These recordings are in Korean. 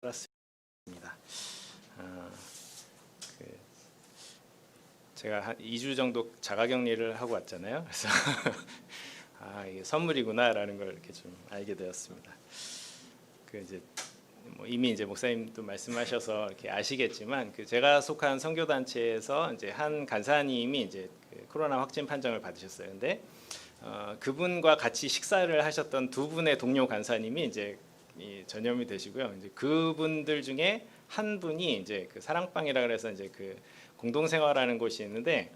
알았습니다. 그 제가 한 2주 정도 자가격리를 하고 왔잖아요. 그래서 이게 선물이구나라는 걸 이렇게 좀 알게 되었습니다. 이제 이미 이제 목사님도 말씀하셔서 이렇게 아시겠지만 제가 속한 선교 단체에서 이제 한 간사님이 이제 코로나 확진 판정을 받으셨어요. 근데 그분과 같이 식사를 하셨던 두 분의 동료 간사님이 이제 전염이 되시고요. 이제 그분들 중에 한 분이 이제 사랑방이라 그래서 이제 공동 생활하는 곳이 있는데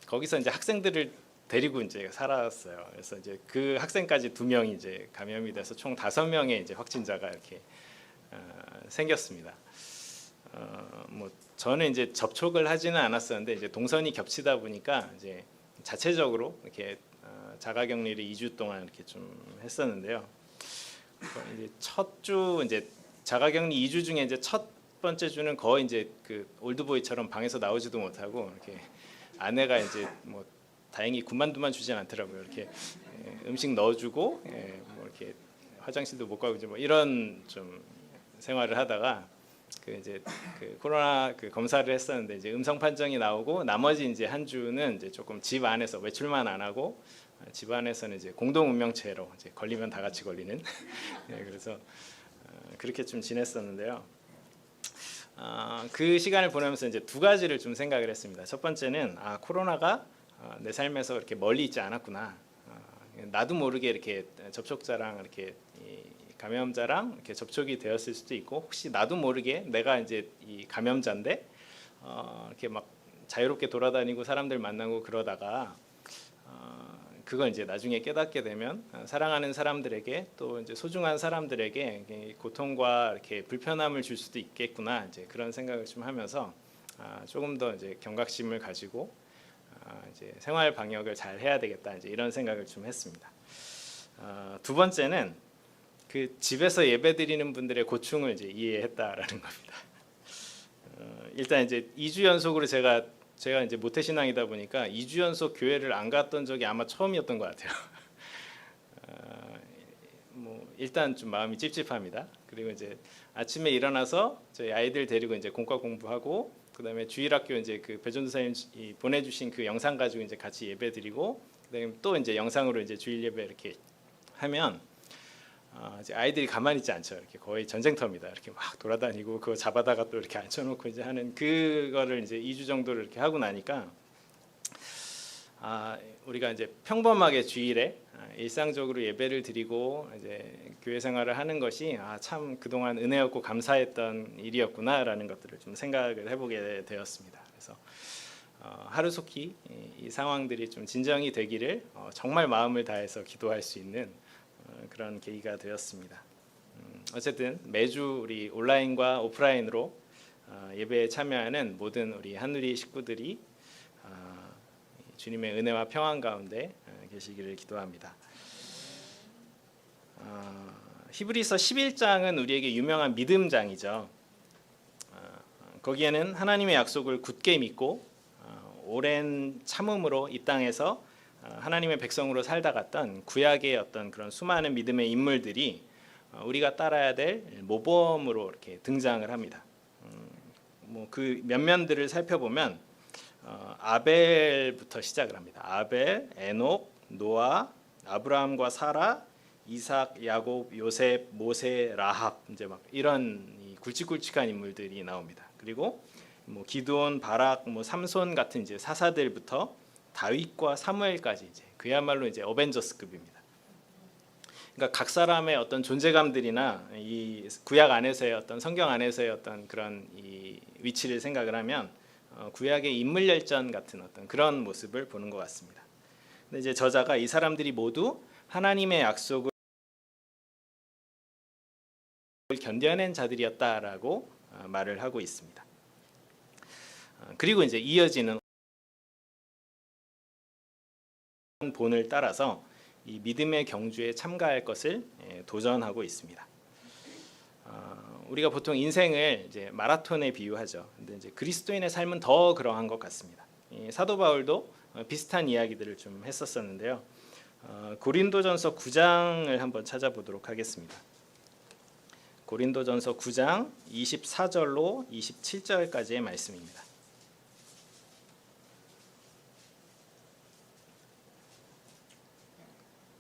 거기서 이제 학생들을 데리고 이제 살았어요. 그래서 이제 그 학생까지 2명이 이제 감염이 돼서 총 5명의 이제 확진자가 이렇게 생겼습니다. 저는 이제 접촉을 하지는 않았었는데 이제 동선이 겹치다 보니까 이제 자체적으로 이렇게 자가격리를 2주 동안 이렇게 좀 했었는데요. 이제 첫 주 이제 자가격리 2주 중에 이제 첫 번째 주는 거의 이제 올드보이처럼 방에서 나오지도 못하고 이렇게 아내가 이제 다행히 군만두만 주진 않더라고요. 이렇게 음식 넣어주고 이렇게 화장실도 못 가고 이제 이런 좀 생활을 하다가 이제 코로나 검사를 했었는데 이제 음성 판정이 나오고 나머지 이제 한 주는 이제 조금 집 안에서 외출만 안 하고 집 안에서는 이제 공동 운명체로 이제 걸리면 다 같이 걸리는 그래서 그렇게 좀 지냈었는데요. 그 시간을 보내면서 이제 2가지를 좀 생각을 했습니다. 첫 번째는 코로나가 내 삶에서 이렇게 멀리 있지 않았구나. 나도 모르게 이렇게 접촉자랑 이렇게 감염자랑 이렇게 접촉이 되었을 수도 있고 혹시 나도 모르게 내가 이제 이 감염자인데 이렇게 막 자유롭게 돌아다니고 사람들 만나고 그러다가 그걸 이제 나중에 깨닫게 되면 사랑하는 사람들에게 또 이제 소중한 사람들에게 고통과 이렇게 불편함을 줄 수도 있겠구나 이제 그런 생각을 좀 하면서 조금 더 이제 경각심을 가지고 이제 생활 방역을 잘 해야 되겠다 이제 이런 생각을 좀 했습니다. 두 번째는 집에서 예배드리는 분들의 고충을 이제 이해했다라는 겁니다. 일단 이제 2주 연속으로 제가 이제 모태신앙이다 보니까 2주 연속 교회를 안 갔던 적이 아마 처음이었던 것 같아요. 일단 좀 마음이 찝찝합니다. 그리고 이제 아침에 일어나서 저희 아이들 데리고 이제 공과 공부하고 그다음에 주일학교 이제 배전도사님 보내주신 영상 가지고 이제 같이 예배드리고 그다음에 또 이제 영상으로 이제 주일 예배 이렇게 하면 이제 아이들이 가만히 있지 않죠. 이렇게 거의 전쟁터입니다. 이렇게 막 돌아다니고 그거 잡아다가 또 이렇게 앉혀놓고 이제 하는 그거를 이제 2주 정도를 이렇게 하고 나니까 우리가 이제 평범하게 주일에 일상적으로 예배를 드리고 이제 교회 생활을 하는 것이 참 그동안 은혜였고 감사했던 일이었구나라는 것들을 좀 생각을 해보게 되었습니다. 그래서 하루속히 이 상황들이 좀 진정이 되기를 정말 마음을 다해서 기도할 수 있는 그런 계기가 되었습니다. 어쨌든 매주 우리 온라인과 오프라인으로 예배에 참여하는 모든 우리 한누리 식구들이 주님의 은혜와 평안 가운데 계시기를 기도합니다. 히브리서 11장은 우리에게 유명한 믿음장이죠. 거기에는 하나님의 약속을 굳게 믿고 오랜 참음으로 이 땅에서 하나님의 백성으로 살다 갔던 구약의 어떤 그런 수많은 믿음의 인물들이 우리가 따라야 될 모범으로 이렇게 등장을 합니다. 그 면면들을 살펴보면 아벨부터 시작을 합니다. 아벨, 에녹, 노아, 아브라함과 사라, 이삭, 야곱, 요셉, 모세, 라합 이제 막 이런 굵직굵직한 인물들이 나옵니다. 그리고 기드온, 바락, 삼손 같은 이제 사사들부터 다윗과 사무엘까지 이제 그야말로 이제 어벤져스급입니다. 그러니까 각 사람의 어떤 존재감들이나 이 구약 안에서의 어떤 성경 안에서의 어떤 그런 이 위치를 생각을 하면 구약의 인물 열전 같은 어떤 그런 모습을 보는 것 같습니다. 근데 이제 저자가 이 사람들이 모두 하나님의 약속을 견뎌낸 자들이었다라고 말을 하고 있습니다. 그리고 이제 이어지는 본을 따라서 이 믿음의 경주에 참가할 것을 도전하고 있습니다. 우리가 보통 인생을 이제 마라톤에 비유하죠. 근데 이제 그리스도인의 삶은 더 그러한 것 같습니다. 사도 바울도 비슷한 이야기들을 좀 했었었는데요. 고린도전서 9장을 한번 찾아보도록 하겠습니다. 고린도전서 9장 24절로 27절까지의 말씀입니다.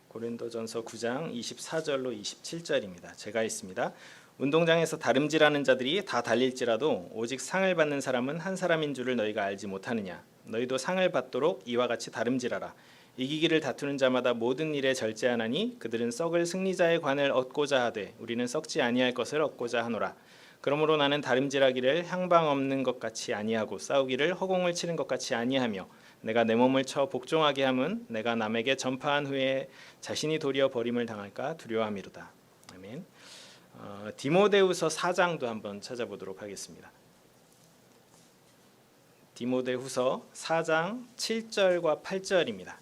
고린도전서 9장 24절로 27절입니다. 제가 읽습니다. 운동장에서 다름질하는 자들이 다 달릴지라도 오직 상을 받는 사람은 한 사람인 줄을 너희가 알지 못하느냐. 너희도 상을 받도록 이와 같이 다름질하라. 이기기를 다투는 자마다 모든 일에 절제하나니 그들은 썩을 승리자의 관을 얻고자 하되 우리는 썩지 아니할 것을 얻고자 하노라. 그러므로 나는 다름질하기를 향방 없는 것 같이 아니하고 싸우기를 허공을 치는 것 같이 아니하며 내가 내 몸을 쳐 복종하게 함은 내가 남에게 전파한 후에 자신이 도리어 버림을 당할까 두려워함이로다. 아멘. 디모데후서 4장도 한번 찾아보도록 하겠습니다. 디모데후서 4장 7절과 8절입니다.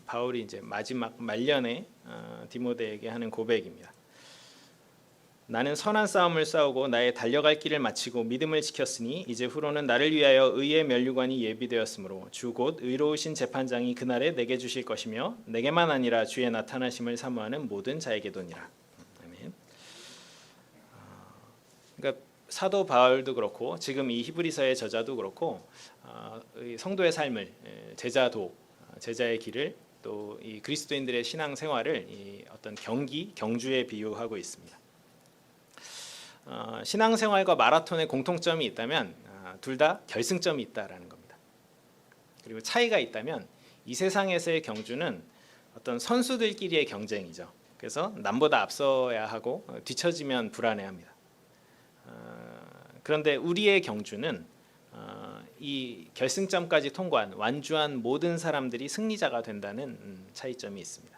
바울이 이제 마지막 말년에 디모데에게 하는 고백입니다. 나는 선한 싸움을 싸우고 나의 달려갈 길을 마치고 믿음을 지켰으니 이제 후로는 나를 위하여 의의 면류관이 예비되었으므로 주 곧 의로우신 재판장이 그날에 내게 주실 것이며 내게만 아니라 주의 나타나심을 사모하는 모든 자에게도니라. 아멘. 그러니까 사도 바울도 그렇고 지금 이 히브리서의 저자도 그렇고 성도의 삶을 제자의 길을 또 이 그리스도인들의 신앙 생활을 이 어떤 경주에 비유하고 있습니다. 신앙생활과 마라톤의 공통점이 있다면 둘 다 결승점이 있다라는 겁니다. 그리고 차이가 있다면 이 세상에서의 경주는 어떤 선수들끼리의 경쟁이죠. 그래서 남보다 앞서야 하고 뒤처지면 불안해합니다. 그런데 우리의 경주는 이 결승점까지 통과한 완주한 모든 사람들이 승리자가 된다는 차이점이 있습니다.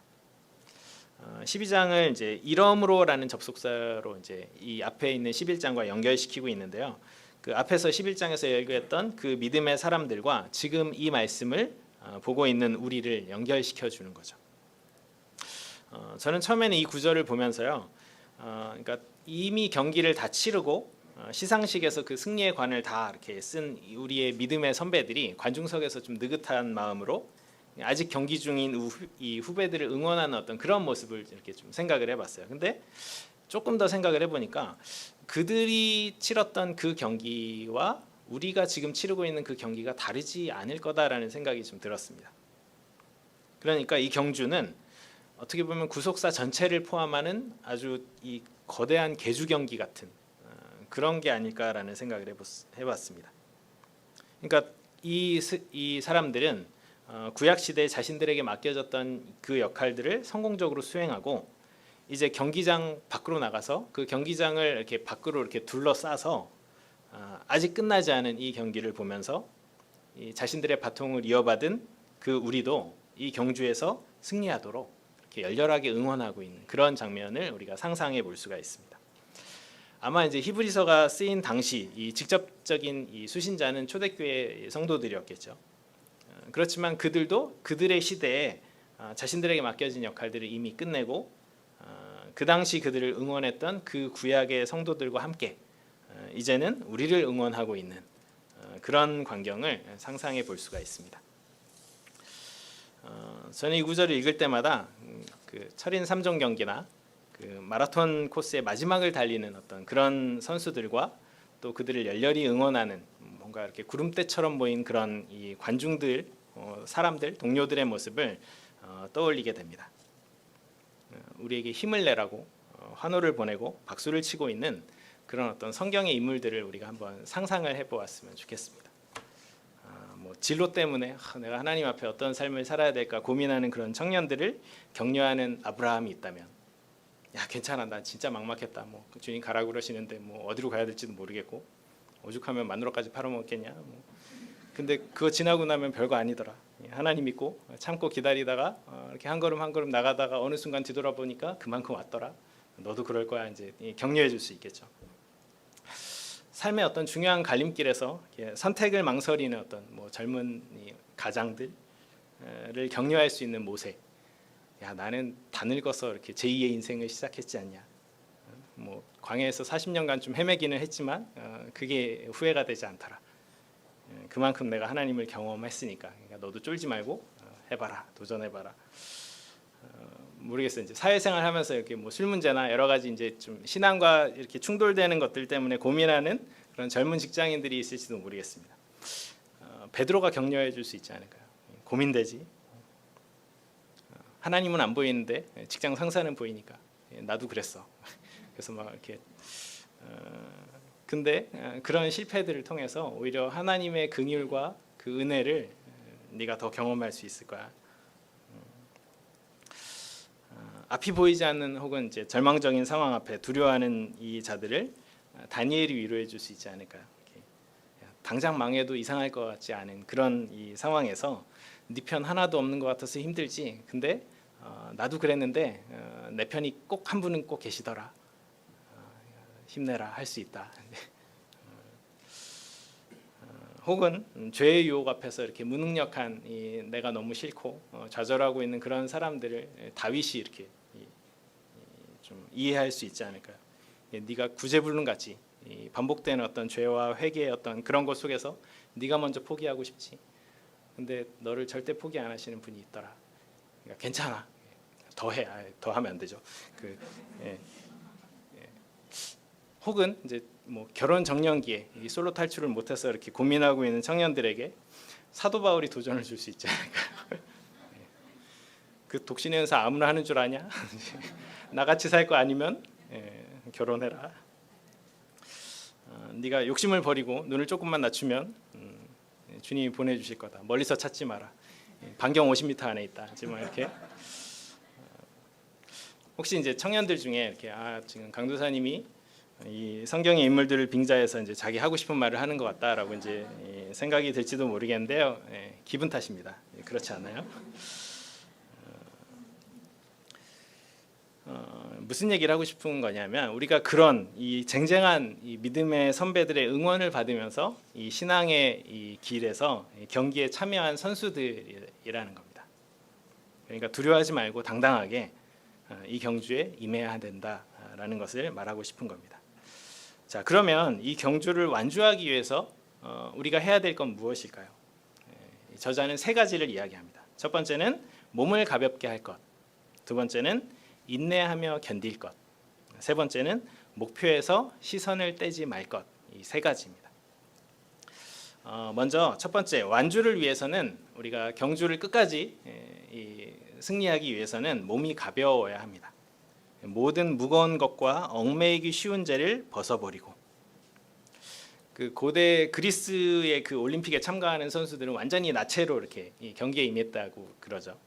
12장을 이제 이러므로라는 접속사로 이제 이 앞에 있는 11장과 연결시키고 있는데요. 그 앞에서 11장에서 얘기했던 그 믿음의 사람들과 지금 이 말씀을 보고 있는 우리를 연결시켜 주는 거죠. 저는 처음에는 이 구절을 보면서요. 그러니까 이미 경기를 다 치르고 시상식에서 그 승리의 관을 다 이렇게 쓴 우리의 믿음의 선배들이 관중석에서 좀 느긋한 마음으로 아직 경기 중인 이 후배들을 응원하는 어떤 그런 모습을 이렇게 좀 생각을 해봤어요. 근데 조금 더 생각을 해보니까 그들이 치렀던 그 경기와 우리가 지금 치르고 있는 그 경기가 다르지 않을 거다라는 생각이 좀 들었습니다. 그러니까 이 경주는 어떻게 보면 구속사 전체를 포함하는 아주 이 거대한 계주 경기 같은 그런 게 아닐까라는 생각을 해봤습니다. 그러니까 이 사람들은 구약 시대에 자신들에게 맡겨졌던 그 역할들을 성공적으로 수행하고 이제 경기장 밖으로 나가서 그 경기장을 이렇게 밖으로 이렇게 둘러싸서 아직 끝나지 않은 이 경기를 보면서 이 자신들의 바통을 이어받은 그 우리도 이 경주에서 승리하도록 이렇게 열렬하게 응원하고 있는 그런 장면을 우리가 상상해 볼 수가 있습니다. 아마 이제 히브리서가 쓰인 당시 이 직접적인 이 수신자는 초대교회 성도들이었겠죠. 그렇지만 그들도 그들의 시대에 자신들에게 맡겨진 역할들을 이미 끝내고 그 당시 그들을 응원했던 그 구약의 성도들과 함께 이제는 우리를 응원하고 있는 그런 광경을 상상해 볼 수가 있습니다. 저는 이 구절을 읽을 때마다 그 철인 3종 경기나 그 마라톤 코스의 마지막을 달리는 어떤 그런 선수들과 또 그들을 열렬히 응원하는 뭔가 이렇게 구름대처럼 보인 그런 이 관중들, 사람들, 동료들의 모습을 떠올리게 됩니다. 우리에게 힘을 내라고 환호를 보내고 박수를 치고 있는 그런 어떤 성경의 인물들을 우리가 한번 상상을 해보았으면 좋겠습니다. 뭐 진로 때문에 내가 하나님 앞에 어떤 삶을 살아야 될까 고민하는 그런 청년들을 격려하는 아브라함이 있다면, 야 괜찮아, 나 진짜 막막했다. 뭐 주님 가라고 그러시는데 뭐 어디로 가야 될지도 모르겠고 오죽하면 마누라까지 팔아먹겠냐. 뭐. 근데 그거 지나고 나면 별거 아니더라. 하나님 믿고 참고 기다리다가 이렇게 한 걸음 한 걸음 나가다가 어느 순간 뒤돌아보니까 그만큼 왔더라. 너도 그럴 거야. 이제 격려해 줄 수 있겠죠. 삶의 어떤 중요한 갈림길에서 선택을 망설이는 어떤 뭐 젊은 가장들을 격려할 수 있는 모세. 야 나는 다 늙어서 이렇게 제2의 인생을 시작했지 않냐. 뭐 광야에서 40년간 좀 헤매기는 했지만 그게 후회가 되지 않더라. 그만큼 내가 하나님을 경험했으니까. 그러니까 너도 쫄지 말고 해봐라, 도전해봐라. 모르겠어요. 이제 사회생활 하면서 이렇게 뭐 술 문제나 여러 가지 이제 좀 신앙과 이렇게 충돌되는 것들 때문에 고민하는 그런 젊은 직장인들이 있을지도 모르겠습니다. 베드로가 격려해 줄 수 있지 않을까요? 고민되지. 하나님은 안 보이는데 직장 상사는 보이니까 나도 그랬어. 그래서 막 이렇게 근데 그런 실패들을 통해서 오히려 하나님의 긍휼과 그 은혜를 네가 더 경험할 수 있을 거야. 앞이 보이지 않는 혹은 이제 절망적인 상황 앞에 두려워하는 이 자들을 다니엘이 위로해 줄 수 있지 않을까요? 당장 망해도 이상할 것 같지 않은 그런 이 상황에서 네 편 하나도 없는 것 같아서 힘들지. 근데 나도 그랬는데 내 편이 꼭 한 분은 꼭 계시더라. 힘내라, 할 수 있다. 혹은 죄의 유혹 앞에서 이렇게 무능력한 내가 너무 싫고 좌절하고 있는 그런 사람들을 다윗이 이렇게 좀 이해할 수 있지 않을까요? 네가 구제불능 같이 반복되는 어떤 죄와 회개의 어떤 그런 것 속에서 네가 먼저 포기하고 싶지. 근데 너를 절대 포기 안 하시는 분이 있더라. 그러니까 괜찮아. 더 해. 더 하면 안 되죠. 혹은 이제 뭐 결혼 정년기에 이 솔로 탈출을 못해서 이렇게 고민하고 있는 청년들에게 사도 바울이 도전을 줄 수 있지 않을까요? 그 독신의 은사 아무나 하는 줄 아냐? 나같이 살 거 아니면 결혼해라. 네가 욕심을 버리고 눈을 조금만 낮추면 주님이 보내주실 거다. 멀리서 찾지 마라. 반경 50m 안에 있다. 지금 이렇게 혹시 이제 청년들 중에 이렇게 지금 강도사님이 이 성경의 인물들을 빙자해서 이제 자기 하고 싶은 말을 하는 것 같다라고 이제 생각이 들지도 모르겠는데요. 기분 탓입니다. 그렇지 않아요? 무슨 얘기를 하고 싶은 거냐면 우리가 그런 이 쟁쟁한 이 믿음의 선배들의 응원을 받으면서 이 신앙의 이 길에서 경기에 참여한 선수들이라는 겁니다. 그러니까 두려워하지 말고 당당하게 이 경주에 임해야 된다라는 것을 말하고 싶은 겁니다. 자, 그러면 이 경주를 완주하기 위해서 우리가 해야 될 건 무엇일까요? 저자는 세 가지를 이야기합니다. 첫 번째는 몸을 가볍게 할 것, 두 번째는 인내하며 견딜 것, 세 번째는 목표에서 시선을 떼지 말 것. 이 세 가지입니다. 먼저 첫 번째 완주를 위해서는 우리가 경주를 끝까지 승리하기 위해서는 몸이 가벼워야 합니다. 모든 무거운 것과 얽매이기 쉬운 죄를 벗어버리고 그 고대 그리스의 그 올림픽에 참가하는 선수들은 완전히 나체로 이렇게 경기에 임했다고 그러죠.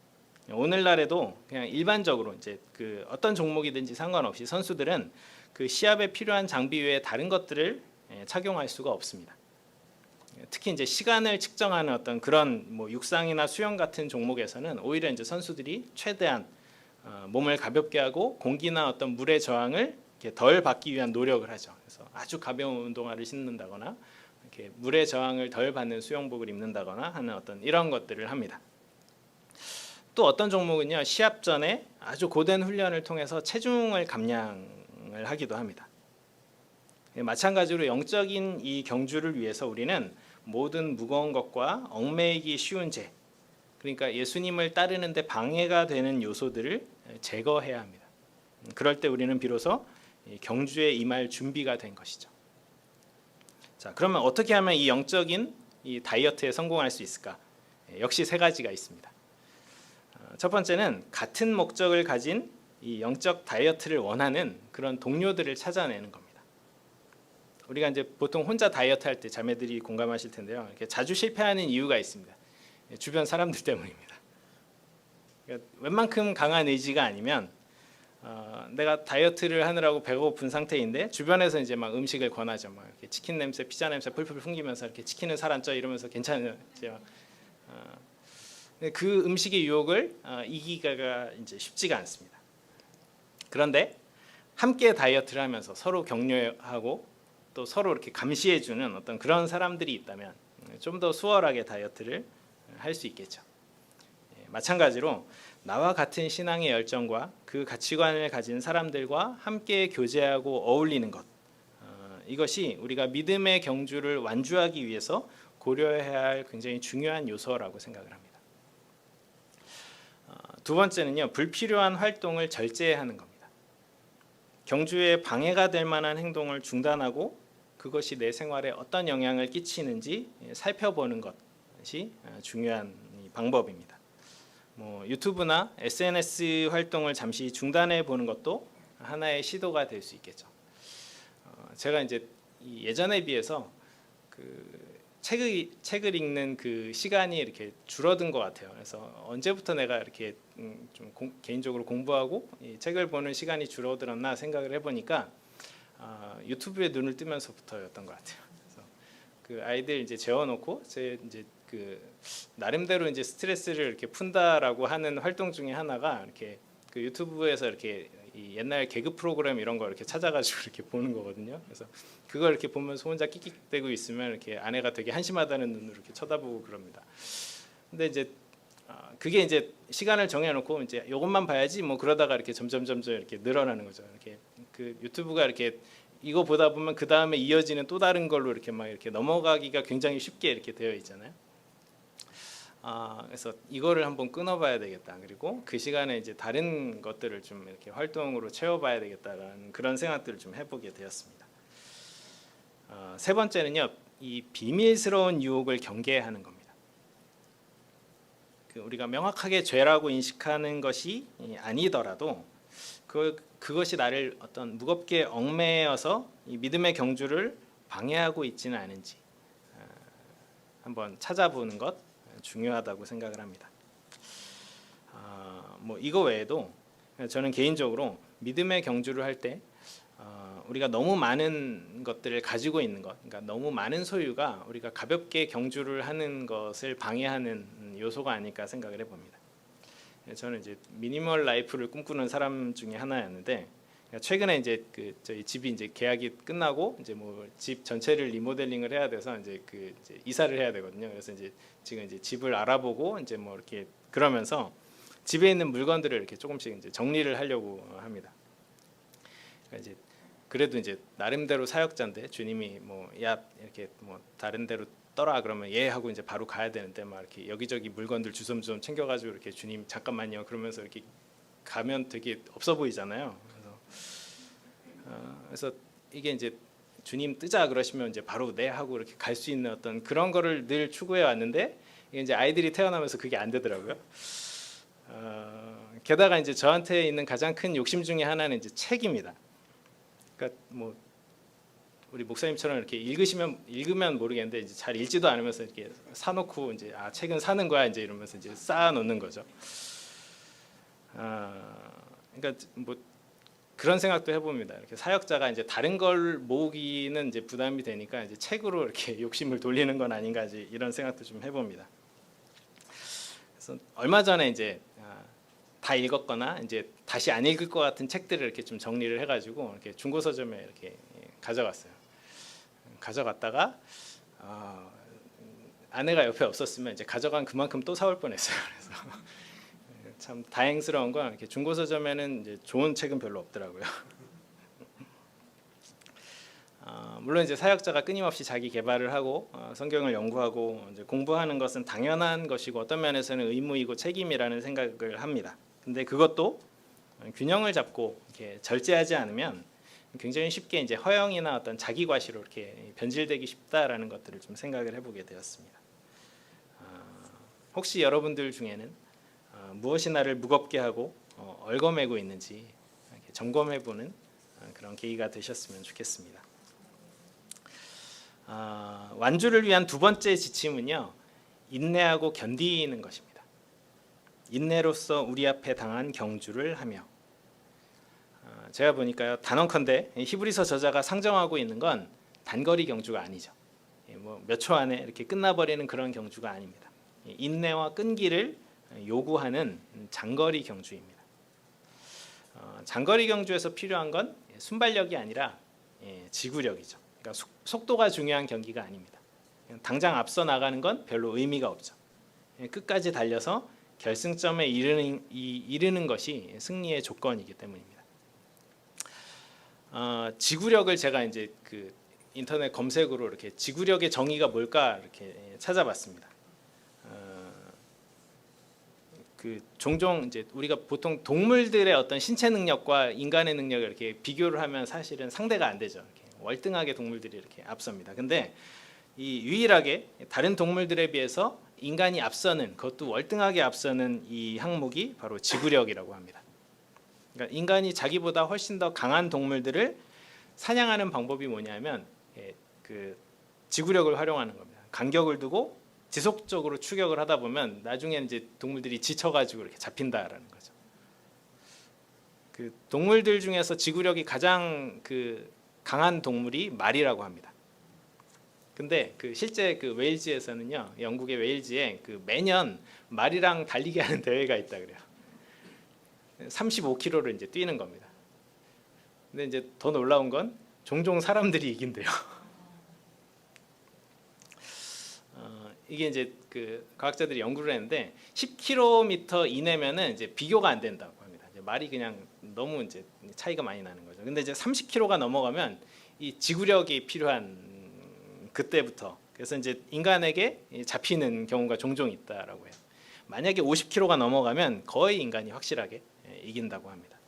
오늘날에도 그냥 일반적으로 이제 그 어떤 종목이든지 상관없이 선수들은 그 시합에 필요한 장비 외에 다른 것들을 착용할 수가 없습니다. 특히 이제 시간을 측정하는 어떤 그런 뭐 육상이나 수영 같은 종목에서는 오히려 이제 선수들이 최대한 몸을 가볍게 하고 공기나 어떤 물의 저항을 이렇게 덜 받기 위한 노력을 하죠. 그래서 아주 가벼운 운동화를 신는다거나 이렇게 물의 저항을 덜 받는 수영복을 입는다거나 하는 어떤 이런 것들을 합니다. 또 어떤 종목은요 시합 전에 아주 고된 훈련을 통해서 체중을 감량을 하기도 합니다. 마찬가지로 영적인 이 경주를 위해서 우리는 모든 무거운 것과 얽매이기 쉬운 죄, 그러니까 예수님을 따르는데 방해가 되는 요소들을 제거해야 합니다. 그럴 때 우리는 비로소 경주에 임할 준비가 된 것이죠. 자, 그러면 어떻게 하면 이 영적인 이 다이어트에 성공할 수 있을까? 역시 세 가지가 있습니다. 첫 번째는 같은 목적을 가진 이 영적 다이어트를 원하는 그런 동료들을 찾아내는 겁니다. 우리가 이제 보통 혼자 다이어트 할 때 자매들이 공감하실 텐데요. 이렇게 자주 실패하는 이유가 있습니다. 주변 사람들 때문입니다. 그러니까 웬만큼 강한 의지가 아니면 내가 다이어트를 하느라고 배가 고픈 상태인데 주변에서 이제 막 음식을 권하죠. 막 이렇게 치킨 냄새, 피자 냄새 풀풀 풍기면서 이렇게 치킨은 살 안 쪄 이러면서 괜찮아요. 그 음식의 유혹을 이기기가 이제 쉽지가 않습니다. 그런데 함께 다이어트를 하면서 서로 격려하고 또 서로 이렇게 감시해주는 어떤 그런 사람들이 있다면 좀 더 수월하게 다이어트를 할 수 있겠죠. 마찬가지로 나와 같은 신앙의 열정과 그 가치관을 가진 사람들과 함께 교제하고 어울리는 것, 이것이 우리가 믿음의 경주를 완주하기 위해서 고려해야 할 굉장히 중요한 요소라고 생각을 합니다. 두 번째는요, 불필요한 활동을 절제하는 겁니다. 경주에 방해가 될 만한 행동을 중단하고 그것이 내 생활에 어떤 영향을 끼치는지 살펴보는 것이 중요한 방법입니다. 유튜브나 SNS 활동을 잠시 중단해 보는 것도 하나의 시도가 될 수 있겠죠. 제가 이제 예전에 비해서 책을 읽는 그 시간이 이렇게 줄어든 것 같아요. 그래서 언제부터 내가 이렇게 좀 개인적으로 공부하고 이 책을 보는 시간이 줄어들었나 생각을 해보니까 유튜브에 눈을 뜨면서부터였던 것 같아요. 그래서 그 아이들 이제 재워놓고 제 이제 그 나름대로 이제 스트레스를 이렇게 푼다라고 하는 활동 중에 하나가 이렇게 그 유튜브에서 이렇게 이 옛날 개그 프로그램 이런 거 이렇게 찾아가지고 이렇게 보는 거거든요. 그래서 그걸 이렇게 보면서 혼자 끽끽대고 있으면 이렇게 아내가 되게 한심하다는 눈으로 이렇게 쳐다보고 그럽니다. 근데 이제 그게 이제 시간을 정해놓고 이제 이것만 봐야지 뭐 그러다가 이렇게 점점 이렇게 늘어나는 거죠. 이렇게 그 유튜브가 이렇게 이거 보다 보면 그 다음에 이어지는 또 다른 걸로 이렇게 막 이렇게 넘어가기가 굉장히 쉽게 이렇게 되어 있잖아요. 그래서 이거를 한번 끊어봐야 되겠다. 그리고 그 시간에 이제 다른 것들을 좀 이렇게 활동으로 채워봐야 되겠다라는 그런 생각들을 좀 해보게 되었습니다. 세 번째는요, 이 비밀스러운 유혹을 경계하는 겁니다. 우리가 명확하게 죄라고 인식하는 것이 아니더라도 그것이 나를 어떤 무겁게 얽매여서 이 믿음의 경주를 방해하고 있지는 않은지 한번 찾아보는 것 중요하다고 생각을 합니다. 이거 외에도 저는 개인적으로 믿음의 경주를 할 때 우리가 너무 많은 것들을 가지고 있는 것, 그러니까 너무 많은 소유가 우리가 가볍게 경주를 하는 것을 방해하는 요소가 아닐까 생각을 해봅니다. 저는 이제 미니멀 라이프를 꿈꾸는 사람 중에 하나였는데 최근에 이제 저희 집이 이제 계약이 끝나고 이제 집 전체를 리모델링을 해야 돼서 이제 이제 이사를 해야 되거든요. 그래서 이제 지금 이제 집을 알아보고 이제 이렇게 그러면서 집에 있는 물건들을 이렇게 조금씩 이제 정리를 하려고 합니다. 그러니까 이제 그래도 이제 나름대로 사역자인데 주님이 야 이렇게 다른 데로 떠라 그러면 예 하고 이제 바로 가야 되는데 막 이렇게 여기저기 물건들 주섬주섬 챙겨가지고 이렇게 주님 잠깐만요 그러면서 이렇게 가면 되게 없어 보이잖아요. 그래서 이게 이제 주님 뜨자 그러시면 이제 바로 네 하고 이렇게 갈 수 있는 어떤 그런 거를 늘 추구해 왔는데 이게 이제 아이들이 태어나면서 그게 안 되더라고요. 게다가 이제 저한테 있는 가장 큰 욕심 중에 하나는 이제 책입니다. 그러니까 우리 목사님처럼 이렇게 읽으면 모르겠는데 이제 잘 읽지도 않으면서 이렇게 사놓고 이제 책은 사는 거야 이제 이러면서 이제 쌓아놓는 거죠. 그러니까 그런 생각도 해봅니다. 이렇게 사역자가 이제 다른 걸 모으기는 이제 부담이 되니까 이제 책으로 이렇게 욕심을 돌리는 건 아닌가 이제 이런 생각도 좀 해봅니다. 그래서 얼마 전에 이제 다 읽었거나 이제 다시 안 읽을 것 같은 책들을 이렇게 좀 정리를 해가지고 이렇게 중고 서점에 이렇게 가져갔어요. 가져갔다가 아내가 옆에 없었으면 이제 가져간 그만큼 또 사올 뻔했어요. 그래서 참 다행스러운 건 이렇게 중고 서점에는 이제 좋은 책은 별로 없더라고요. 물론 이제 사역자가 끊임없이 자기 개발을 하고 성경을 연구하고 이제 공부하는 것은 당연한 것이고 어떤 면에서는 의무이고 책임이라는 생각을 합니다. 근데 그것도 균형을 잡고 이렇게 절제하지 않으면 굉장히 쉽게 이제 허영이나 어떤 자기 과시로 이렇게 변질되기 쉽다라는 것들을 좀 생각을 해보게 되었습니다. 혹시 여러분들 중에는 무엇이 나를 무겁게 하고 얽어매고 있는지 점검해보는 그런 계기가 되셨으면 좋겠습니다. 완주를 위한 두 번째 지침은요, 인내하고 견디는 것입니다. 인내로서 우리 앞에 당한 경주를 하며, 제가 보니까요 단언컨대 히브리서 저자가 상정하고 있는 건 단거리 경주가 아니죠. 몇 초 안에 이렇게 끝나버리는 그런 경주가 아닙니다. 인내와 끈기를 요구하는 장거리 경주입니다. 장거리 경주에서 필요한 건 순발력이 아니라 지구력이죠. 그러니까 속도가 중요한 경기가 아닙니다. 당장 앞서 나가는 건 별로 의미가 없죠. 끝까지 달려서 결승점에 이르는 것이 승리의 조건이기 때문입니다. 지구력을 제가 이제 인터넷 검색으로 이렇게 지구력의 정의가 뭘까 이렇게 찾아봤습니다. 종종 이제 우리가 보통 동물들의 어떤 신체 능력과 인간의 능력을 이렇게 비교를 하면 사실은 상대가 안 되죠. 이렇게 월등하게 동물들이 이렇게 앞섭니다. 근데 이 유일하게 다른 동물들에 비해서 인간이 앞서는, 그것도 월등하게 앞서는 이 항목이 바로 지구력이라고 합니다. 그러니까 인간이 자기보다 훨씬 더 강한 동물들을 사냥하는 방법이 뭐냐면 그 지구력을 활용하는 겁니다. 간격을 두고 지속적으로 추격을 하다 보면 나중에 이제 동물들이 지쳐가지고 이렇게 잡힌다라는 거죠. 그 동물들 중에서 지구력이 가장 그 강한 동물이 말이라고 합니다. 근데 그 실제 그 웨일즈에서는요, 영국의 웨일즈에 그 매년 말이랑 달리기 하는 대회가 있다 그래요. 35km를 이제 뛰는 겁니다. 근데 이제 더 놀라운 건 종종 사람들이 이긴대요. 이게 이제 그 과학자들이 연구를 했는데 10km 이내면은 이제 비교가 안 된다고 합니다. 이제 말이 그냥 너무 이제 차이가 많이 나는 거죠. 근데 이제 30km가 넘어가면 이 지구력이 필요한 그때부터, 그래서 이제 인간에게 잡히는 경우가 종종 있다라고 해요. 만약에 50km가 넘어가면 거의 인간이 확실하게 이긴다고 합니다.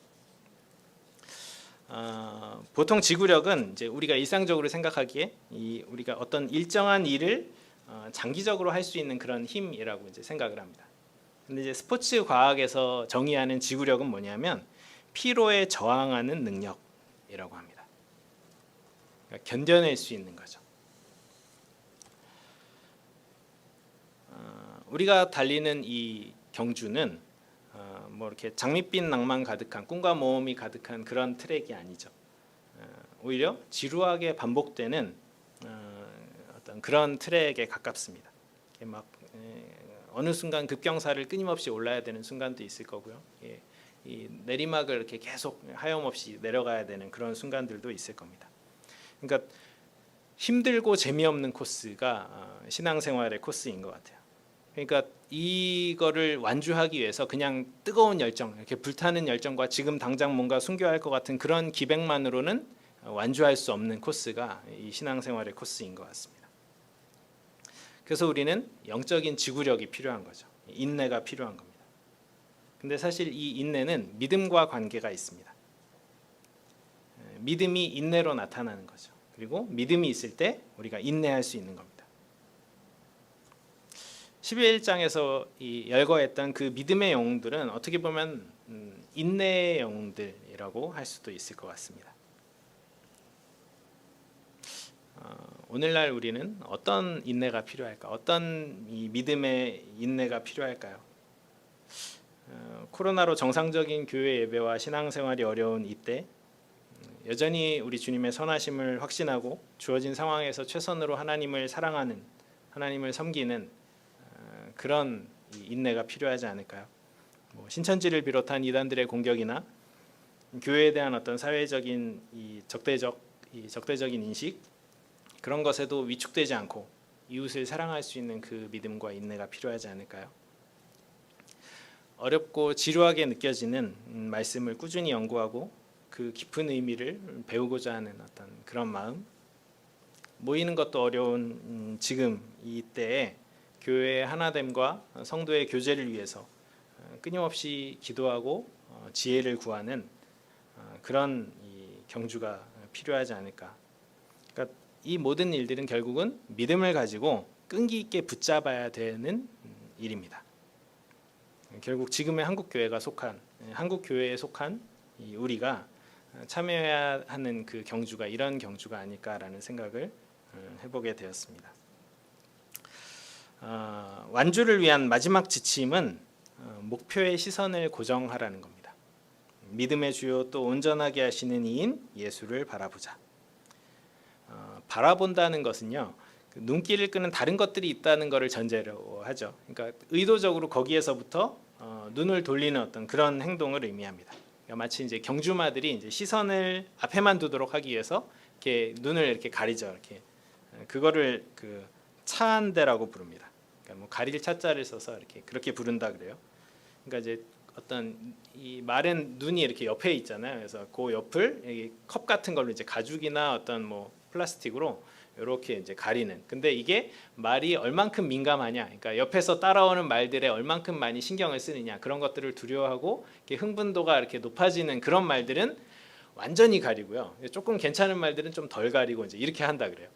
보통 지구력은 이제 우리가 일상적으로 생각하기에 우리가 어떤 일정한 일을 장기적으로 할 수 있는 그런 힘이라고 이제 생각을 합니다. 근데 이제 스포츠 과학에서 정의하는 지구력은 뭐냐면 피로에 저항하는 능력이라고 합니다. 그러니까 견뎌낼 수 있는 거죠. 우리가 달리는 이 경주는 뭐 이렇게 장밋빛 낭만 가득한, 꿈과 모험이 가득한 그런 트랙이 아니죠. 오히려 지루하게 반복되는 어떤 그런 트랙에 가깝습니다. 막 어느 순간 급경사를 끊임없이 올라야 되는 순간도 있을 거고요. 이 내리막을 이렇게 계속 하염없이 내려가야 되는 그런 순간들도 있을 겁니다. 그러니까 힘들고 재미없는 코스가 신앙생활의 코스인 것 같아요. 그러니까 이거를 완주하기 위해서 그냥 뜨거운 열정, 이렇게 불타는 열정과 지금 당장 뭔가 순교할 것 같은 그런 기백만으로는 완주할 수 없는 코스가 이 신앙생활의 코스인 것 같습니다. 그래서 우리는 영적인 지구력이 필요한 거죠. 인내가 필요한 겁니다. 근데 사실 이 인내는 믿음과 관계가 있습니다. 믿음이 인내로 나타나는 거죠. 그리고 믿음이 있을 때 우리가 인내할 수 있는 겁니다. 11장에서 열거했던 그 믿음의 영웅들은 어떻게 보면 인내의 영웅들이라고 할 수도 있을 것 같습니다. 오늘날 우리는 어떤 인내가 필요할까? 어떤 이 믿음의 인내가 필요할까요? 코로나로 정상적인 교회 예배와 신앙생활이 어려운 이때 여전히 우리 주님의 선하심을 확신하고 주어진 상황에서 최선으로 하나님을 사랑하는, 하나님을 섬기는 그런 인내가 필요하지 않을까요? 뭐 신천지를 비롯한 이단들의 공격이나 교회에 대한 어떤 사회적인 적대적인 인식, 그런 것에도 위축되지 않고 이웃을 사랑할 수 있는 그 믿음과 인내가 필요하지 않을까요? 어렵고 지루하게 느껴지는 말씀을 꾸준히 연구하고 그 깊은 의미를 배우고자 하는 어떤 그런 마음, 모이는 것도 어려운 지금 이때에 교회의 하나됨과 성도의 교제를 위해서 끊임없이 기도하고 지혜를 구하는 그런 경주가 필요하지 않을까. 그러니까 이 모든 일들은 결국은 믿음을 가지고 끈기 있게 붙잡아야 되는 일입니다. 결국 지금의 한국 교회에 속한 우리가 참여해야 하는 그 경주가 이런 경주가 아닐까라는 생각을 해보게 되었습니다. 완주를 위한 마지막 지침은 목표의 시선을 고정하라는 겁니다. 믿음의 주요 또 온전하게 하시는 이인 예수를 바라보자. 바라본다는 것은요, 눈길을 끄는 다른 것들이 있다는 것을 전제로 하죠. 그러니까 의도적으로 거기에서부터 눈을 돌리는 어떤 그런 행동을 의미합니다. 그러니까 마치 이제 경주마들이 이제 시선을 앞에만 두도록 하기 위해서 이렇게 눈을 이렇게 가리죠. 이렇게 그거를 그 차한대라고 부릅니다. 그러니까 뭐 가릴 차자를 써서 이렇게 그렇게 부른다 그래요. 그러니까 이제 어떤 이 말은 눈이 이렇게 옆에 있잖아요. 그래서 그 옆을 컵 같은 걸로 이제 가죽이나 어떤 뭐 플라스틱으로 이렇게 이제 가리는. 근데 이게 말이 얼만큼 민감하냐, 그러니까 옆에서 따라오는 말들에 얼만큼 많이 신경을 쓰느냐, 그런 것들을 두려워하고 이렇게 흥분도가 이렇게 높아지는 그런 말들은 완전히 가리고요. 조금 괜찮은 말들은 좀 덜 가리고 이제 이렇게 한다 그래요.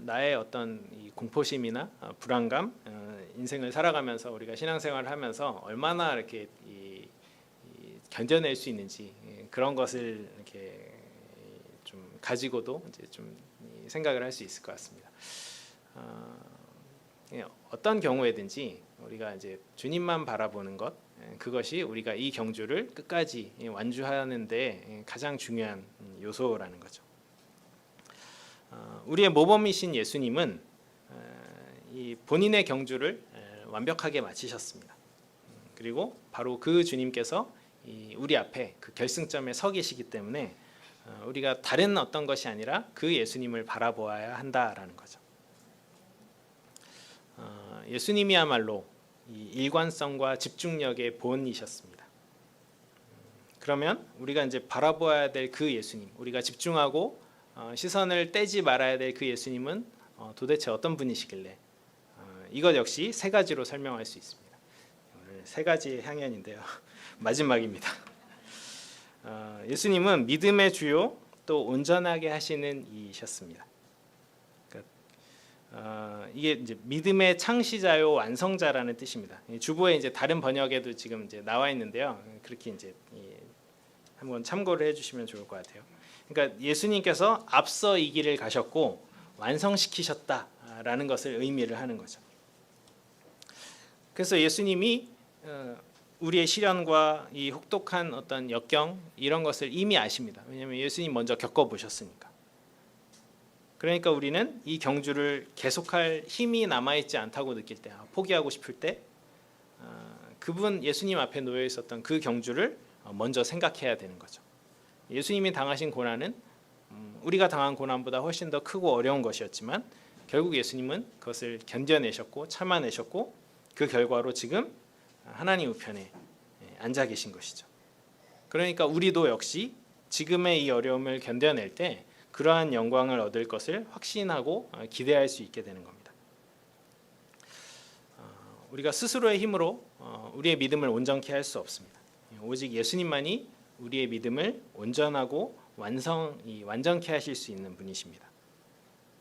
나의 어떤 이 공포심이나 불안감, 인생을 살아가면서 우리가 신앙생활을 하면서 얼마나 이렇게 견뎌낼 수 있는지, 그런 것을 이렇게 좀 가지고도 이제 좀 생각을 할 수 있을 것 같습니다. 어떤 경우에든지 우리가 이제 주님만 바라보는 것, 그것이 우리가 이 경주를 끝까지 완주하는데 가장 중요한 요소라는 거죠. 우리의 모범이신 예수님은 이 본인의 경주를 완벽하게 마치셨습니다. 그리고 바로 그 주님께서 우리 앞에 그 결승점에 서 계시기 때문에 우리가 다른 어떤 것이 아니라 그 예수님을 바라보아야 한다라는 거죠. 예수님이야말로 이 일관성과 집중력의 본이셨습니다. 그러면 우리가 이제 바라보아야 될 그 예수님, 우리가 집중하고 시선을 떼지 말아야 될 그 예수님은 도대체 어떤 분이시길래, 이것 역시 세 가지로 설명할 수 있습니다. 오늘 세 가지의 향연인데요. 마지막입니다. 예수님은 믿음의 주요 또 온전하게 하시는 이셨습니다. 이게 이제 믿음의 창시자요 완성자라는 뜻입니다. 주보에 이제 다른 번역에도 지금 이제 나와 있는데요. 그렇게 이제 한번 참고를 해주시면 좋을 것 같아요. 그러니까 예수님께서 앞서 이 길을 가셨고 완성시키셨다라는 것을 의미를 하는 거죠. 그래서 예수님이 우리의 시련과 이 혹독한 어떤 역경 이런 것을 이미 아십니다. 왜냐하면 예수님 먼저 겪어보셨으니까. 그러니까 우리는 이 경주를 계속할 힘이 남아있지 않다고 느낄 때, 포기하고 싶을 때, 그분 예수님 앞에 놓여 있었던 그 경주를 먼저 생각해야 되는 거죠. 예수님이 당하신 고난은 우리가 당한 고난보다 훨씬 더 크고 어려운 것이었지만 결국 예수님은 그것을 견뎌내셨고 참아내셨고 그 결과로 지금 하나님 우편에 앉아 계신 것이죠. 그러니까 우리도 역시 지금의 이 어려움을 견뎌낼 때 그러한 영광을 얻을 것을 확신하고 기대할 수 있게 되는 겁니다. 우리가 스스로의 힘으로 우리의 믿음을 온전케 할 수 없습니다. 오직 예수님만이 우리의 믿음을 온전하고 완전케 하실 수 있는 분이십니다.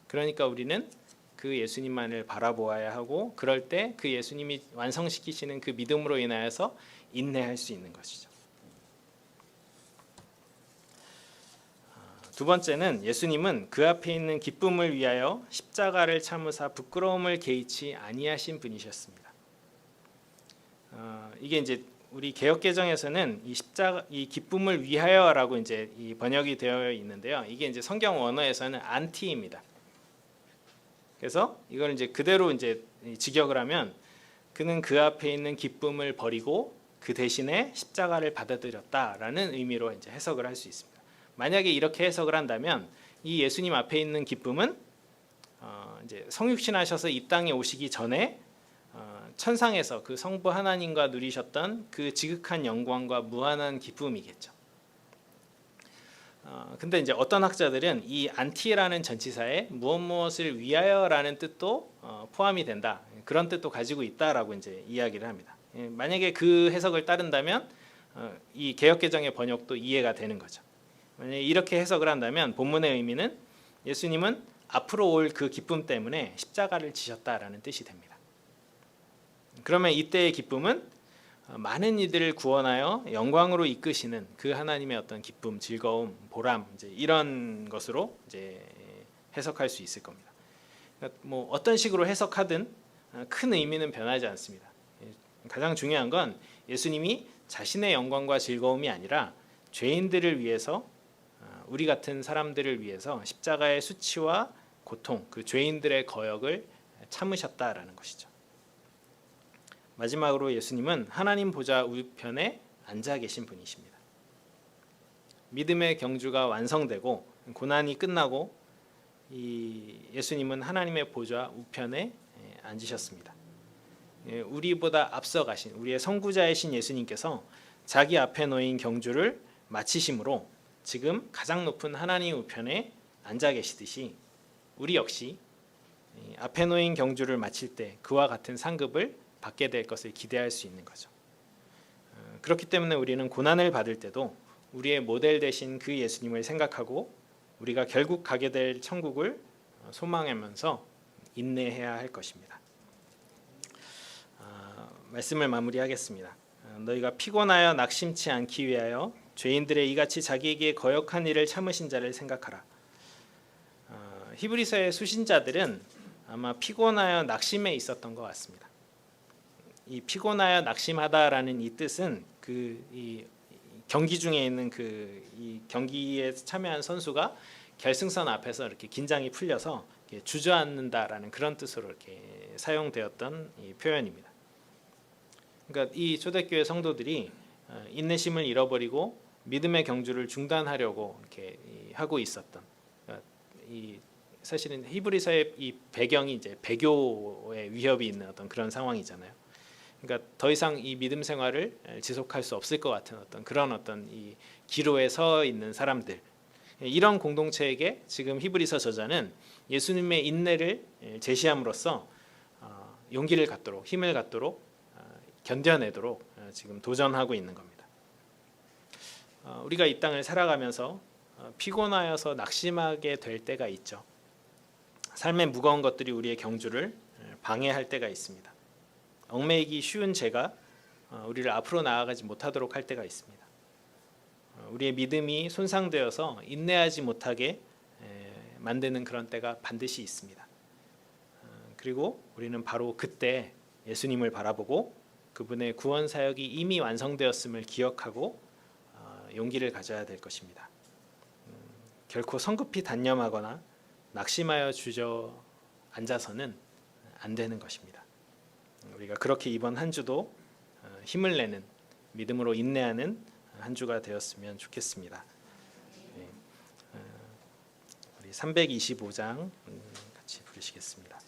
그러니까 우리는 그 예수님만을 바라보아야 하고, 그럴 때 그 예수님이 완성시키시는 그 믿음으로 인하여서 인내할 수 있는 것이죠. 두 번째는 예수님은 그 앞에 있는 기쁨을 위하여 십자가를 참으사 부끄러움을 개의치 아니하신 분이셨습니다. 이게 이제 우리 개역개정에서는 이 기쁨을 위하여라고 이제 이 번역이 되어 있는데요. 이게 이제 성경 원어에서는 안티입니다. 그래서 이걸 이제 그대로 이제 직역을 하면 그는 그 앞에 있는 기쁨을 버리고 그 대신에 십자가를 받아들였다라는 의미로 이제 해석을 할 수 있습니다. 만약에 이렇게 해석을 한다면 이 예수님 앞에 있는 기쁨은 이제 성육신하셔서 이 땅에 오시기 전에 천상에서 그 성부 하나님과 누리셨던 그 지극한 영광과 무한한 기쁨이겠죠. 근데 이제 어떤 학자들은 이 안티라는 전치사에 무엇을 위하여라는 뜻도 포함이 된다, 그런 뜻도 가지고 있다라고 이제 이야기를 합니다. 만약에 그 해석을 따른다면 이 개역개정의 번역도 이해가 되는 거죠. 만약에 이렇게 해석을 한다면 본문의 의미는 예수님은 앞으로 올 그 기쁨 때문에 십자가를 지셨다라는 뜻이 됩니다. 그러면 이때의 기쁨은 많은 이들을 구원하여 영광으로 이끄시는 그 하나님의 어떤 기쁨, 즐거움, 보람, 이제 이런 것으로 이제 해석할 수 있을 겁니다. 그러니까 뭐 어떤 식으로 해석하든 큰 의미는 변하지 않습니다. 가장 중요한 건 예수님이 자신의 영광과 즐거움이 아니라 죄인들을 위해서, 우리 같은 사람들을 위해서 십자가의 수치와 고통, 그 죄인들의 거역을 참으셨다라는 것이죠. 마지막으로 예수님은 하나님 보좌 우편에 앉아 계신 분이십니다. 믿음의 경주가 완성되고 고난이 끝나고 이 예수님은 하나님의 보좌 우편에 앉으셨습니다. 우리보다 앞서 가신 우리의 선구자이신 예수님께서 자기 앞에 놓인 경주를 마치심으로 지금 가장 높은 하나님 우편에 앉아 계시듯이 우리 역시 앞에 놓인 경주를 마칠 때 그와 같은 상급을 받게 될 것을 기대할 수 있는 거죠. 그렇기 때문에 우리는 고난을 받을 때도 우리의 모델 되신 그 예수님을 생각하고 우리가 결국 가게 될 천국을 소망하면서 인내해야 할 것입니다. 말씀을 마무리하겠습니다. 너희가 피곤하여 낙심치 않기 위하여 죄인들의 이같이 자기에게 거역한 일을 참으신 자를 생각하라. 히브리서의 수신자들은 아마 피곤하여 낙심에 있었던 것 같습니다. 이 피곤하여 낙심하다라는 이 뜻은 이 경기 중에 있는 이 경기에 참여한 선수가 결승선 앞에서 이렇게 긴장이 풀려서 이렇게 주저앉는다라는 그런 뜻으로 이렇게 사용되었던 이 표현입니다. 그러니까 이 초대교회 성도들이 인내심을 잃어버리고 믿음의 경주를 중단하려고 이렇게 하고 있었던, 사실은 히브리서의 이 배경이 이제 배교의 위협이 있는 어떤 그런 상황이잖아요. 그러니까 더 이상 이 믿음 생활을 지속할 수 없을 것 같은 그런 이 기로에 서 있는 사람들, 이런 공동체에게 지금 히브리서 저자는 예수님의 인내를 제시함으로써 용기를 갖도록, 힘을 갖도록, 견뎌내도록 지금 도전하고 있는 겁니다. 우리가 이 땅을 살아가면서 피곤하여서 낙심하게 될 때가 있죠. 삶의 무거운 것들이 우리의 경주를 방해할 때가 있습니다. 얽매이기 쉬운 죄가 우리를 앞으로 나아가지 못하도록 할 때가 있습니다. 우리의 믿음이 손상되어서 인내하지 못하게 만드는 그런 때가 반드시 있습니다. 그리고 우리는 바로 그때 예수님을 바라보고 그분의 구원 사역이 이미 완성되었음을 기억하고 용기를 가져야 될 것입니다. 결코 성급히 단념하거나 낙심하여 주저앉아서는 안 되는 것입니다. 우리가 그렇게 이번 한 주도 힘을 내는, 믿음으로 인내하는 한 주가 되었으면 좋겠습니다. 우리 325장 같이 부르시겠습니다.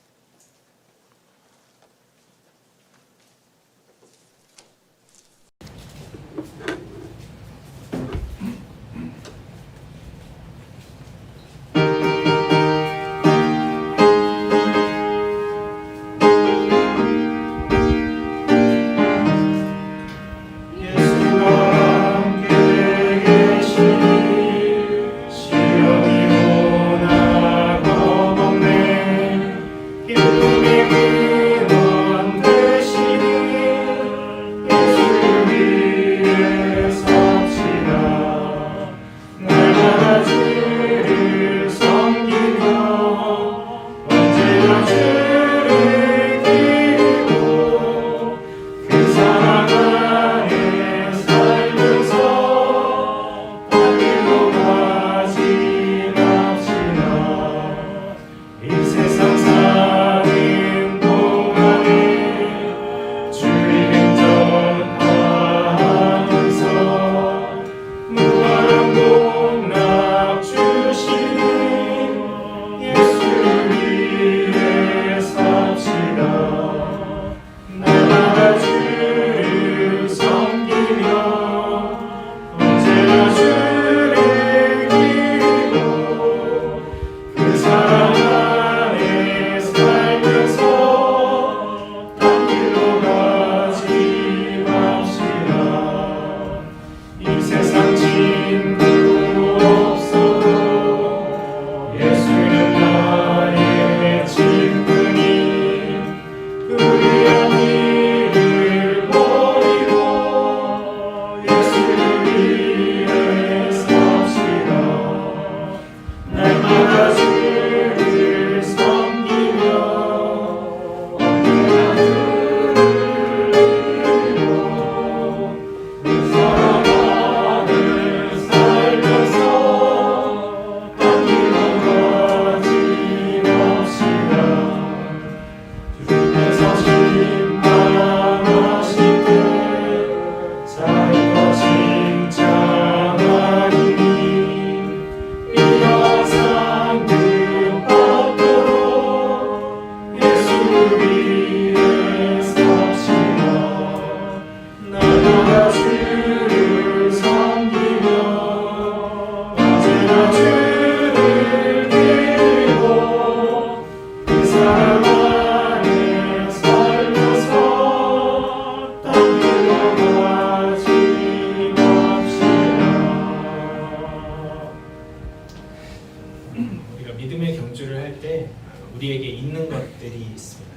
우리에게 있는 것들이 있습니다.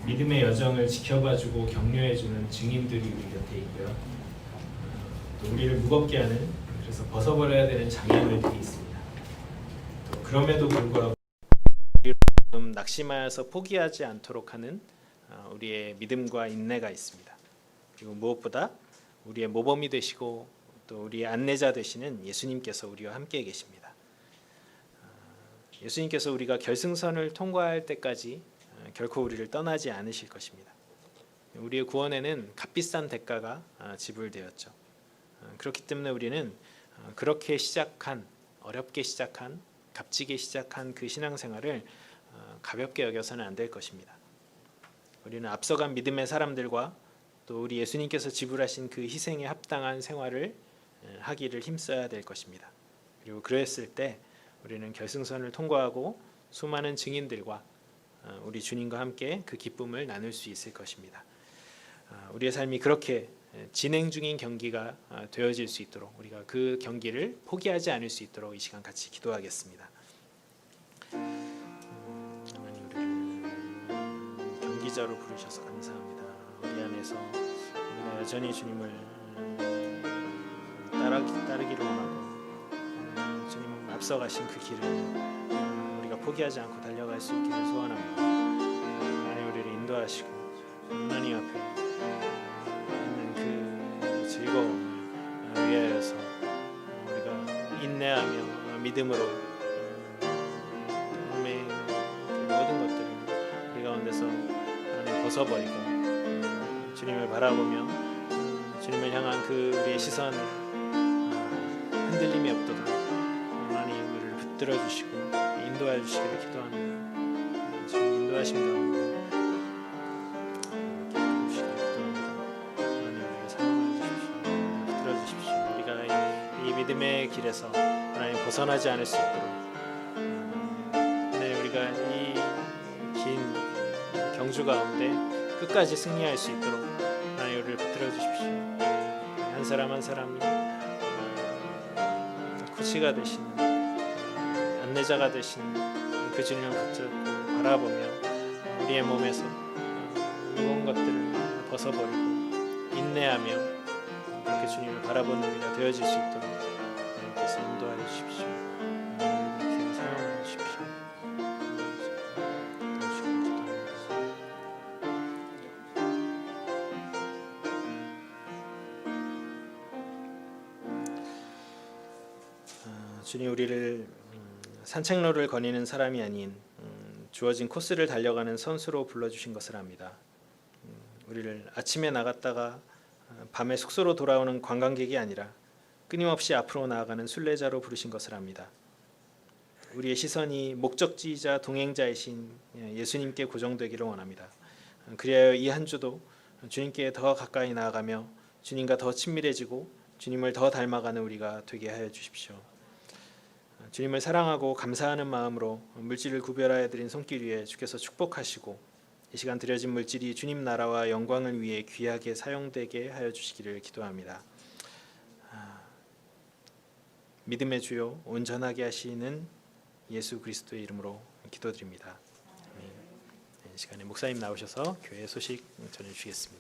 우리 믿음의 여정을 지켜봐주고 격려해주는 증인들이 우리 곁에 있고요. 또 우리를 무겁게 하는, 그래서 벗어버려야 되는 장애물들이 있습니다. 또 그럼에도 불구하고 낙심하여서 포기하지 않도록 하는 우리의 믿음과 인내가 있습니다. 그리고 무엇보다 우리의 모범이 되시고 또 우리의 안내자 되시는 예수님께서 우리와 함께 계십니다. 예수님께서 우리가 결승선을 통과할 때까지 결코 우리를 떠나지 않으실 것입니다. 우리의 구원에는 값비싼 대가가 지불되었죠. 그렇기 때문에 우리는 그렇게 시작한, 어렵게 시작한, 값지게 시작한 그 신앙생활을 가볍게 여겨서는 안 될 것입니다. 우리는 앞서간 믿음의 사람들과 또 우리 예수님께서 지불하신 그 희생에 합당한 생활을 하기를 힘써야 될 것입니다. 그리고 그랬을 때 우리는 결승선을 통과하고 수많은 증인들과 우리 주님과 함께 그 기쁨을 나눌 수 있을 것입니다. 우리의 삶이 그렇게 진행 중인 경기가 되어질 수 있도록 우리가 그 경기를 포기하지 않을 수 있도록 이 시간 같이 기도하겠습니다. 하나님, 우리를 경기자로 부르셔서 감사합니다. 우리 안에서 우리가 여전히 주님을 따르기를 원하고 주님 앞서가신 그 길을 우리가 포기하지 않고 달려갈 수 있기를 소원합니다. 하나님, 우리를 인도하시고 하나님 앞에 있는 그 즐거움을 위하여서 우리가 인내하며 믿음으로 몸의 모든 것들을 우리 가운데서 하나님 벗어버리고 주님을 바라보며 주님을 향한 그 우리의 시선을 흔들림이 없도록 하나님 우리를 붙들어 주시고 인도해 주시기를 기도합니다. 주님 인도하심 가운데 주시기를 기도합니다. 하나님 우리를 사용하여 주십시오. 붙들어 주십시오. 우리가 이 믿음의 길에서 하나님 벗어나지 않을 수 있도록 하나님 우리가 이 긴 경주 가운데 끝까지 승리할 수 있도록 하나님 우리를 붙들어 주십시오. 한 사람 한 사람이 코치가 되시는 안내자가 되시는 그 주님을 붙잡고 바라보며 우리의 몸에서 무거운 것들을 벗어버리고 인내하며 그렇게 주님을 바라보는 우리가 되어질 수 있도록 하나님께서 인도하여 주십시오. 이렇게 사용하여 주십시오. 주님, 우리를 산책로를 거니는 사람이 아닌 주어진 코스를 달려가는 선수로 불러주신 것을 압니다. 우리를 아침에 나갔다가 밤에 숙소로 돌아오는 관광객이 아니라 끊임없이 앞으로 나아가는 순례자로 부르신 것을 압니다. 우리의 시선이 목적지이자 동행자이신 예수님께 고정되기를 원합니다. 그리하여 이 한 주도 주님께 더 가까이 나아가며 주님과 더 친밀해지고 주님을 더 닮아가는 우리가 되게 하여 주십시오. 주님을 사랑하고 감사하는 마음으로 물질을 구별하여 드린 손길 위에 주께서 축복하시고 이 시간 드려진 물질이 주님 나라와 영광을 위해 귀하게 사용되게 하여 주시기를 기도합니다. 믿음의 주요 온전하게 하시는 예수 그리스도의 이름으로 기도드립니다. 이 시간에 목사님 나오셔서 교회 소식 전해주시겠습니다.